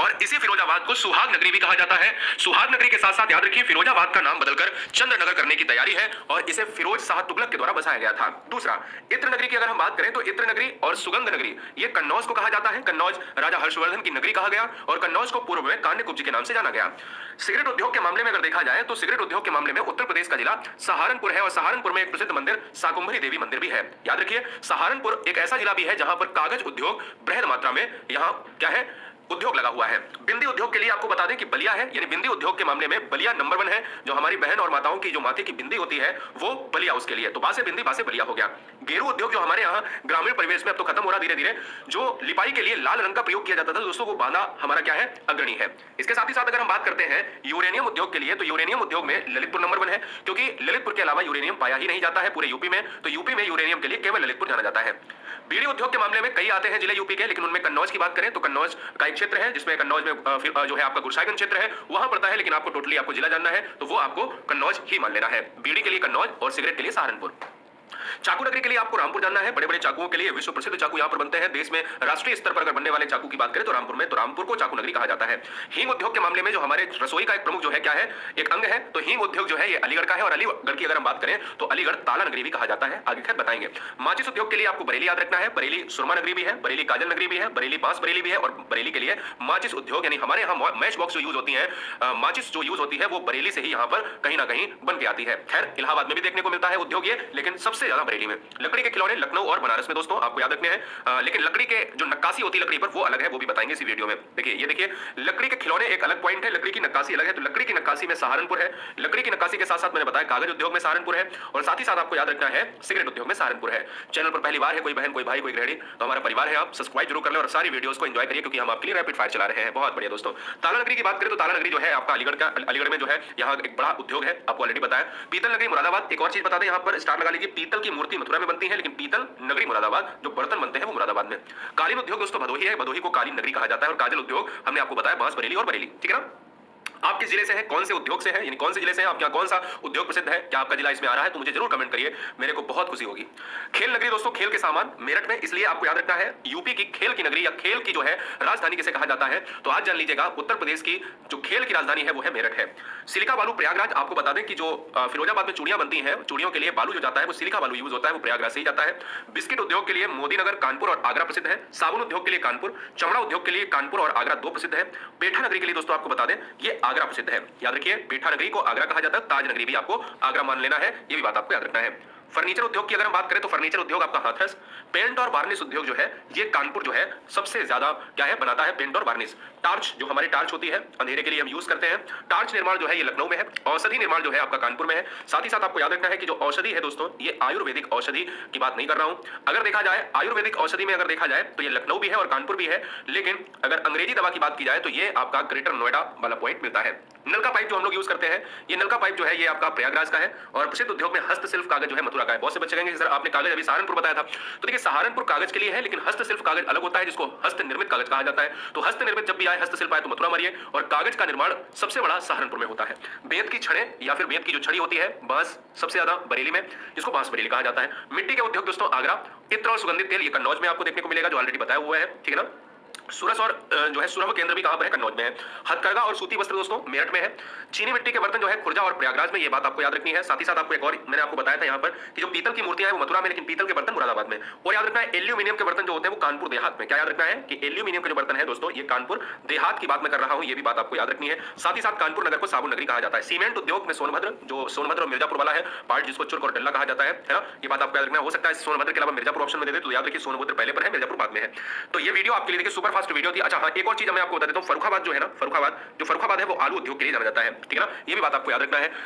और इसी फिरोजाबाद को सुहाग नगरी भी कहा जाता है। सुहाग नगरी के साथ साथ याद रखिए फिरोजाबाद का नाम बदलकर चंद्रनगर करने की तैयारी है और इसे फिरोज शाह तुगलक के द्वारा बसाया गया था। दूसरा, इत्र नगरी की अगर हम बात करें तो इत्र नगरी और सुगंध नगरी ये कन्नौज को कहा जाता है। कन्नौज राजा हर्षवर्धन की नगरी कहा गया और कन्नौज को पूर्व में कान्यकुब्ज के नाम से जाना गया। सिगरेट उद्योग के मामले में अगर देखा जाए तो सिगरेट उद्योग के मामले में उत्तर प्रदेश का जिला सहारनपुर है और सहारनपुर में एक प्रसिद्ध मंदिर शाकुंभरी देवी मंदिर भी है। याद रखिए सहारनपुर एक ऐसा जिला भी है जहां पर कागज उद्योग बृहद मात्रा में यहां क्या है उद्योग लगा हुआ है। बिंदी उद्योग के लिए आपको बता दें कि बलिया है, यानी बिंदी उद्योग के मामले में बलिया नंबर 1 है। जो हमारी बहन और माताओं की जो माथे की बिंदी होती है वो बलिया उसके लिए, तो बासे बिंदी बासे बलिया हो गया। गेरू उद्योग जो हमारे यहाँ ग्रामीण परिवेश में अब तो खत्म हो रहा धीरे धीरे, जो लिपाई के लिए लाल रंग का प्रयोग किया जाता था दोस्तों, वो बांधा हमारा क्या है अग्रणी है। इसके साथ ही साथ अगर हम बात करते हैं यूरेनियम उद्योग के लिए, तो यूरेनियम उद्योग में ललितपुर नंबर 1 है, क्योंकि ललितपुर के अलावा यूरेनियम पाया ही नहीं जाता है पूरे यूपी में, तो यूपी में यूरेनियम के लिए केवल ललितपुर जाना जाता है। बीड़ी उद्योग के मामले में कई आते हैं जिले यूपी के, लेकिन उनमें कन्नौज की बात करें तो कन्नौज का एक क्षेत्र है जिसमें कन्नौज में जो है आपका गुरसाहिबगंज क्षेत्र है वहां पड़ता है, लेकिन आपको टोटली आपको जिला जानना है तो वो आपको कन्नौज ही मान लेना है। बीड़ी के लिए कन्नौज और सिगरेट के लिए सहारनपुर। चाकू नगरी के लिए आपको रामपुर जानना है। बड़े बड़े चाकुओं के लिए विश्व प्रसिद्ध चाकू यहां पर बनते हैं। देश में राष्ट्रीय स्तर पर अगर बनने वाले चाकू की बात करें तो रामपुर में, तो रामपुर को चाकू नगरी कहा जाता है। हींग उद्योग के मामले में जो हमारे रसोई का एक प्रमुख जो है क्या है एक अंग है, तो हींग उद्योग जो है ये अलीगढ़ का है और अलीगढ़ की अगर हम बात करें तो अलीगढ़ ताला नगरी भी कहा जाता है, आगे खैर बताएंगे। माचिस उद्योग के लिए आपको बरेली याद रखना है। बरेली सुरमा नगरी भी है, बरेली काजल नगरी भी है, बरेली बांस बरेली भी है और बरेली के लिए माचिस उद्योग यानी हमारे यहाँ मैच बॉक्स जो यूज होती है, माचिस जो यूज होती है वो बरेली से ही यहाँ पर कहीं ना कहीं बन के आती है। खैर इलाहाबाद में भी देखने को मिलता है उद्योग ये, लेकिन सबसे ज्यादा बरेली में। लकड़ी के खिलौने लखनऊ और बनारस में दोस्तों आपको याद रखने हैं, लेकिन लकड़ी के जो नक्काशी होती है लकड़ी पर वो अलग है, वो भी बताएंगे इसी वीडियो में। देखिए ये देखिए लकड़ी के खिलौने एक अलग पॉइंट है, लकड़ी की नक्काशी अलग है। तो लकड़ी की नक्काशी में सहारनपुर है, लकड़ी की नक्काशी के साथ साथ मैंने बताया कागज उद्योग में सहारनपुर है और साथ ही साथ आपको याद रखना है सिगरेट उद्योग में सहारनपुर है। चैनल पर पहली बार है, कोई बहन कोई भाई कोई गृहिणी तो हमारा परिवार है, आप सब्सक्राइब जरूर कर लें और सारी वीडियोस को एंजॉय करिए क्योंकि हम आपके लिए रैपिड फायर चला रहे हैं। बहुत बढ़िया दोस्तों। ताला नगरी की बात करें तो ताला नगरी जो है आपका अलीगढ़ में जो है यहाँ एक बड़ा उद्योग है, आपको ऑलरेडी बताया। पीतल नगरी मुरादाबाद, एक और चीज बता दें यहाँ पर स्टार लगा लीजिए, पीतल की मूर्ति मथुरा में बनती है लेकिन पीतल नगरी मुरादाबाद जो बर्तन बनते हैं वो मुरादाबाद में। कालीन उद्योग दोस्तों भदोही है, भदोही को कालीन नगरी कहा जाता है और काजल उद्योग हमने आपको बताया बांस बरेली और बरेली, ठीक है ना। आप किस जिले से हैं, कौन से उद्योग से हैं, यानी कौन से जिले से हैं, आपके यहाँ कौन सा उद्योग प्रसिद्ध है, क्या आपका जिला इसमें आ रहा है तो मुझे जरूर कमेंट करिए, मेरे को बहुत खुशी होगी। खेल नगरी दोस्तों, खेल के सामान मेरठ में, इसलिए आपको याद रखना है यूपी की खेल की नगरी या खेल की जो है राजधानी किसे कहा जाता है, तो आज जान लीजिएगा उत्तर प्रदेश की जो खेल की राजधानी है वो है मेरठ है। सिलिका बालू प्रयागराज, आपको बता दें कि जो फिरोजाबाद में चूड़ियां बनती हैं, चूड़ियों के लिए बालू जो जाता है वो सिलिका बालू यूज होता है, वो प्रयागराज से ही जाता है। बिस्किट उद्योग के लिए मोदी नगर, कानपुर और आगरा प्रसिद्ध है। साबुन उद्योग के लिए कानपुर, चमड़ा उद्योग के लिए कानपुर और आगरा दो प्रसिद्ध है। पेठा नगरी के लिए दोस्तों आपको बता दें ये आगरा प्रसिद्ध है, याद रखिए पेठा नगरी को आगरा कहा जाता है, ताज नगरी भी आपको आगरा मान लेना है, ये भी बात आपको याद रखना है। फर्नीचर उद्योग की अगर हम बात करें तो फर्नीचर उद्योग आपका हाथरस। पेंट और वार्निश उद्योग जो है ये कानपुर जो है सबसे ज्यादा क्या है बनाता है पेंट और वार्निश। टार्च जो हमारी टार्च होती है अंधेरे के लिए हम यूज करते हैं, टार्च निर्माण जो है ये लखनऊ में है। औषधि निर्माण जो है आपका कानपुर में है। साथ ही साथ आपको याद रखना है कि जो औषधि है दोस्तों ये आयुर्वेदिक औषधि की बात नहीं कर रहा हूं, अगर देखा जाए आयुर्वेदिक औषधि में अगर देखा जाए तो ये लखनऊ भी है और कानपुर भी है, लेकिन अगर अंग्रेजी दवा की बात की जाए तो ये आपका ग्रेटर नोएडा वाला पॉइंट मिलता है। नलका पाइप जो हम लोग यूज करते हैं ये नलका पाइप जो है ये आपका प्रयागराज का है और प्रसिद्ध उद्योग में हस्तशिल्प कागज जो है मथुरा का है। बहुत से बच्चे कहेंगे सर आपने कागज अभी सहारनपुर बताया था, तो देखिए सहारनपुर कागज के लिए है लेकिन हस्तशिल्प कागज अलग होता है जिसको हस्त निर्मित कागज कहा जाता है। तो हस्त निर्मित जब भी आए हस्तशिल्प आए तो मथुरा मारिए और कागज का निर्माण सबसे बड़ा सहारनपुर में होता है। बेंत की छड़े या फिर बेंत की जो छड़ी होती है बांस सबसे ज्यादा बरेली में, जिसको बांस बरेली कहा जाता है। मिट्टी के उद्योग दोस्तों आगरा। इत्र और सुगंधित तेल ये कन्नौज में आपको देखने को मिलेगा जो ऑलरेडी बताया हुआ है, ठीक है ना। सुरस और जो है सुरभ केंद्र भी कहां पर है, कन्नौज में है। हथकरघा और सूती वस्त्र दोस्तों मेरठ में है। चीनी मिट्टी के बर्तन जो है खुर्जा और प्रयागराज में, ये बात आपको याद रखनी है। साथ ही साथ आपको एक और मैंने आपको बताया था यहाँ पर कि जो पीतल की मूर्तियां हैं वो मथुरा में, लेकिन पीतल के बर्तन मुरादाबाद में। और याद रखना है एल्यूमिनियम के बर्तन जो होते हैं वो कानपुर देहात में। क्या याद रखना है कि एल्यूमिनियम के जो बर्तन है दोस्तों ये कानपुर देहात की बात मैं कर रहा हूँ, ये भी बात आपको याद रखनी है। साथ ही साथ कानपुर नगर को साबुन नगरी कहा जाता है। सीमेंट उद्योग में सोनभद्र, जो सोनभद्र और मिर्जापुर वाला है पार्ट जिसको चुर्क और डल्ला कहा जाता है ना, ये बात आपको याद रखना। हो सकता है सोनभद्र के अलावा मिर्जापुर ऑप्शन में दे दे तो याद रखिए सोनभद्र पहले पर है मिर्जापुर बाद में है। तो ये वीडियो आपके लिए देखिए सुपर फास्ट वीडियो थी। अच्छा हाँ एक और चीज मैं आपको बता देता हूं, फर्रुखाबाद जो है ना, फर्रुखाबाद है वो आलू उद्योग के लिए जाना जाता है, ठीक है ना, ये भी बात आपको याद रखना है।